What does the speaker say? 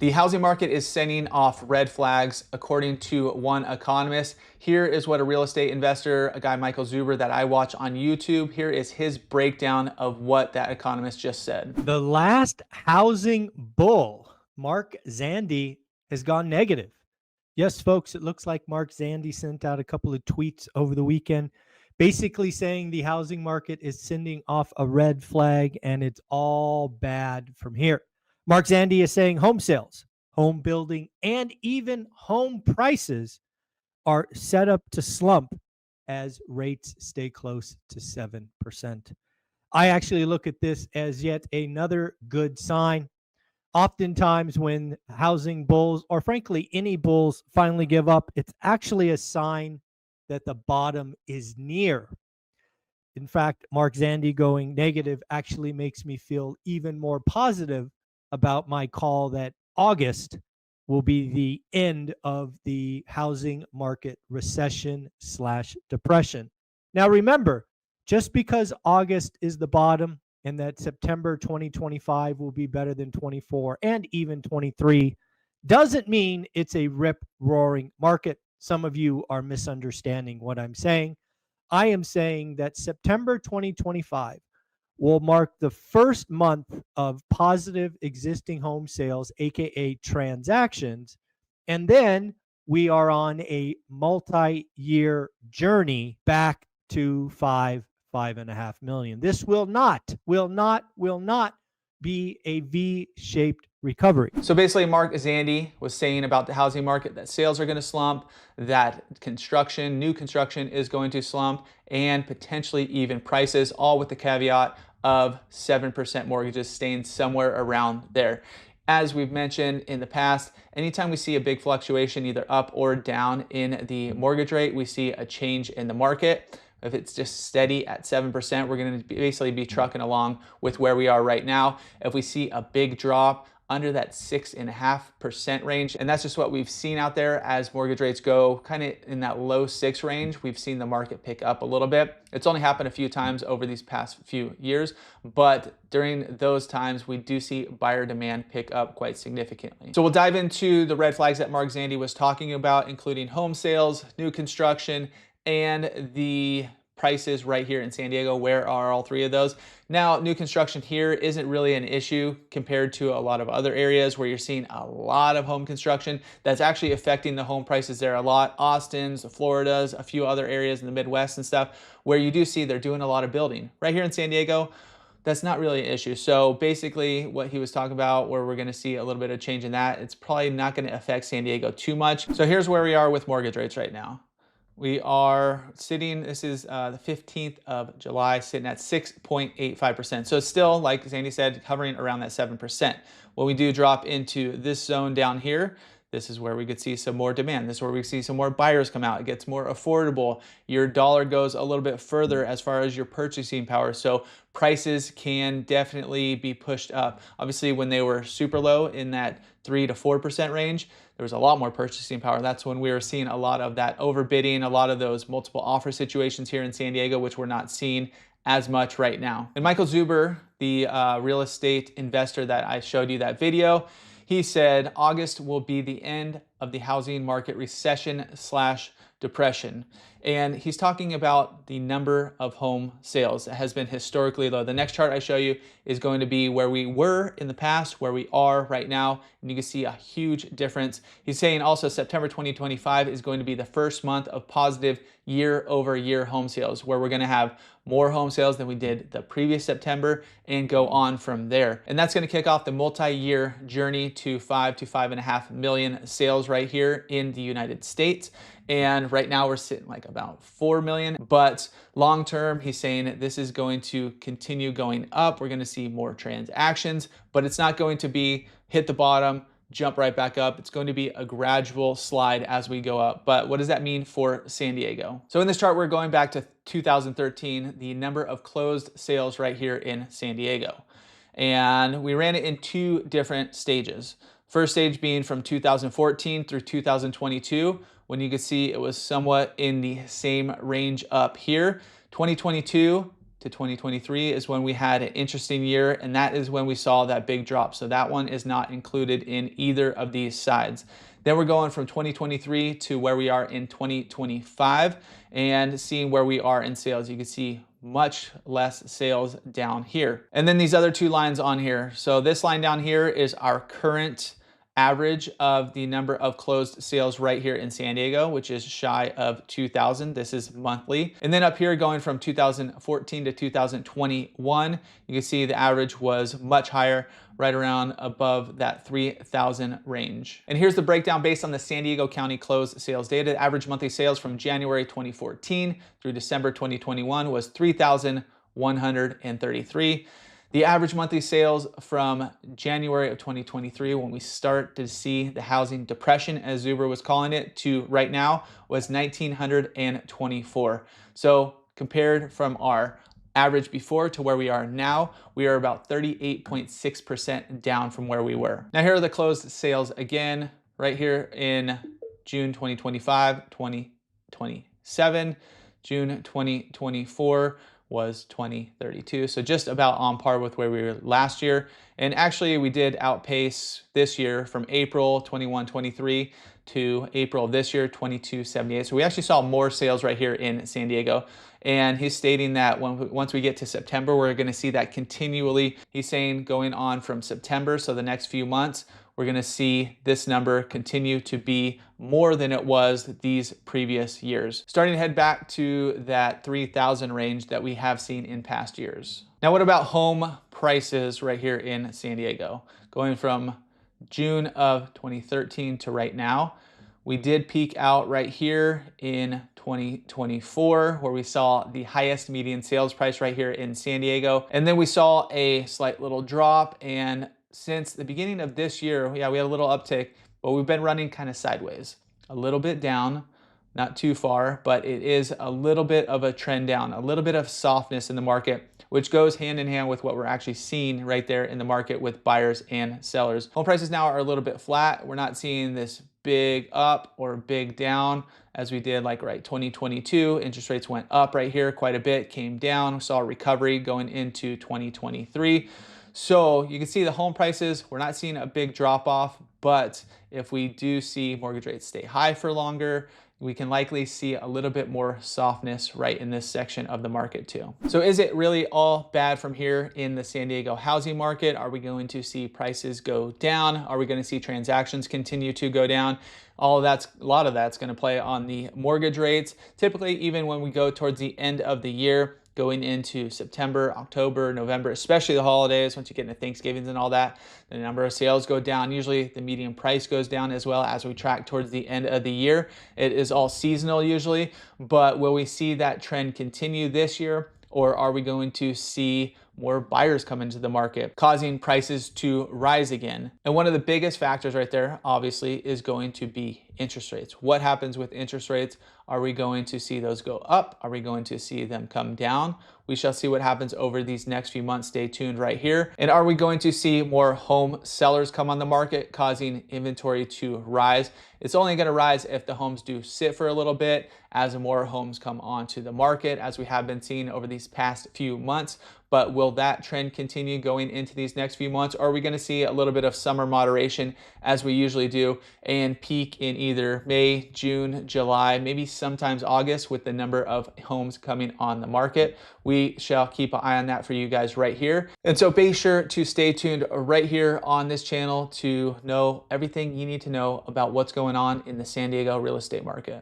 The housing market is sending off red flags, according to one economist. Here is what a real estate investor, a guy Michael Zuber that I watch on YouTube, here is his breakdown of what that economist just said. The last housing bull, Mark Zandi, has gone negative. Yes, folks, it looks like Mark Zandi sent out a couple of tweets over the weekend, basically saying the housing market is sending off a red flag and it's all bad from here. Mark Zandi is saying home sales, home building, and even home prices are set up to slump as rates stay close to 7%. I actually look at this as yet another good sign. Oftentimes, when housing bulls, or frankly, any bulls, finally give up, it's actually a sign that the bottom is near. In fact, Mark Zandi going negative actually makes me feel even more positive about my call that August will be the end of the housing market recession slash depression. Now, remember, just because August is the bottom and that September 2025 will be better than 24 and even 23 doesn't mean it's a rip roaring market. Some of you are misunderstanding what I'm saying. I am saying that September 2025 will mark the first month of positive existing home sales, AKA transactions. And then we are on a multi-year journey back to 5.5 million. This will not be a V-shaped recovery. So basically, Mark Zandi was saying about the housing market that sales are going to slump, that new construction is going to slump, and potentially even prices, all with the caveat of 7% mortgages staying somewhere around there. As we've mentioned in the past, anytime we see a big fluctuation either up or down in the mortgage rate, we see a change in the market. If it's just steady at 7%, we're going to basically be trucking along with where we are right now. If we see a big drop under that 6.5% range, and that's just what we've seen out there as mortgage rates go kind of in that low 6 range, we've seen the market pick up a little bit. It's only happened a few times over these past few years, but during those times, we do see buyer demand pick up quite significantly. So we'll dive into the red flags that Mark Zandi was talking about, including home sales, new construction, and the prices right here in San Diego. Where are all three of those? Now, new construction here isn't really an issue compared to a lot of other areas where you're seeing a lot of home construction that's actually affecting the home prices there a lot. Austin's, Florida's, a few other areas in the Midwest and stuff where you do see they're doing a lot of building. Right here in San Diego, that's not really an issue. So basically what he was talking about, where we're going to see a little bit of change in that, it's probably not going to affect San Diego too much. So here's where we are with mortgage rates right now. We are sitting, this is the 15th of July, sitting at 6.85%. So it's still, like Zandi said, hovering around that 7%. When we do drop into this zone down here, this is where we could see some more demand. This is where we see some more buyers come out. It gets more affordable. Your dollar goes a little bit further as far as your purchasing power. So prices can definitely be pushed up. Obviously, when they were super low in that 3 to 4% range, there was a lot more purchasing power. That's when we were seeing a lot of that overbidding, a lot of those multiple offer situations here in San Diego, which we're not seeing as much right now. And Michael Zuber, the real estate investor that I showed you that video, he said August will be the end of the housing market recession slash depression. And he's talking about the number of home sales that has been historically low. The next chart I show you is going to be where we were in the past, where we are right now. And you can see a huge difference. He's saying also September 2025 is going to be the first month of positive year-over-year home sales, where we're going to have more home sales than we did the previous September and go on from there. And that's going to kick off the multi-year journey to 5 to 5.5 million sales right here in the United States. And right now we're sitting like about 4 million, but long term, he's saying this is going to continue going up. We're going to see more transactions, but it's not going to be hit the bottom, jump right back up. It's going to be a gradual slide as we go up. But what does that mean for San Diego? So in this chart, we're going back to 2013, the number of closed sales right here in San Diego. And we ran it in 2 different stages. First stage being from 2014 through 2022, when you could see it was somewhat in the same range up here. 2022, to 2023 is when we had an interesting year, and that is when we saw that big drop. So that one is not included in either of these sides. Then we're going from 2023 to where we are in 2025 and seeing where we are in sales. You can see much less sales down here. And then these other two lines on here. So this line down here is our current average of the number of closed sales right here in San Diego, which is shy of 2,000. This is monthly. And then up here going from 2014 to 2021, you can see the average was much higher, right around above that 3,000 range. And here's the breakdown based on the San Diego County closed sales data. Average monthly sales from January 2014 through December 2021 was 3,133. The average monthly sales from January of 2023, when we start to see the housing depression, as Zuber was calling it, to right now was 1,924. So compared from our average before to where we are now, we are about 38.6% down from where we were. Now here are the closed sales again, right here in June 2025, 2027, June 2024, was 2032. So just about on par with where we were last year. And actually we did outpace this year from April 21-23 to April of this year, 22-78. So we actually saw more sales right here in San Diego. And he's stating that once we get to September, we're gonna see that continually. He's saying going on from September, so the next few months, we're gonna see this number continue to be more than it was these previous years. Starting to head back to that 3,000 range that we have seen in past years. Now, what about home prices right here in San Diego? Going from June of 2013 to right now, we did peak out right here in 2024, where we saw the highest median sales price right here in San Diego. And then we saw a slight little drop, and since the beginning of this year, yeah, we had a little uptick, but we've been running kind of sideways, a little bit down, not too far, but it is a little bit of a trend down, a little bit of softness in the market, which goes hand in hand with what we're actually seeing right there in the market with buyers and sellers. Home prices now are a little bit flat. We're not seeing this big up or big down as we did like right 2022. Interest rates went up right here quite a bit, came down. We saw a recovery going into 2023. So you can see the home prices, we're not seeing a big drop off, but if we do see mortgage rates stay high for longer, we can likely see a little bit more softness right in this section of the market too. So is it really all bad from here in the San Diego housing market? Are we going to see prices go down? Are we going to see transactions continue to go down? A lot of that's going to play on the mortgage rates. Typically, even when we go towards the end of the year, going into September, October, November, especially the holidays, once you get into Thanksgivings and all that, the number of sales go down. Usually the median price goes down as well as we track towards the end of the year. It is all seasonal usually, but will we see that trend continue this year? Or are we going to see more buyers come into the market, causing prices to rise again? And one of the biggest factors right there, obviously, is going to be interest rates. What happens with interest rates? Are we going to see those go up? Are we going to see them come down? We shall see what happens over these next few months. Stay tuned right here. And are we going to see more home sellers come on the market, causing inventory to rise? It's only going to rise if the homes do sit for a little bit, as more homes come onto the market, as we have been seeing over these past few months. But will that trend continue going into these next few months? Or are we going to see a little bit of summer moderation as we usually do and peak in either May, June, July, maybe sometimes August with the number of homes coming on the market? We shall keep an eye on that for you guys right here. And so be sure to stay tuned right here on this channel to know everything you need to know about what's going on in the San Diego real estate market.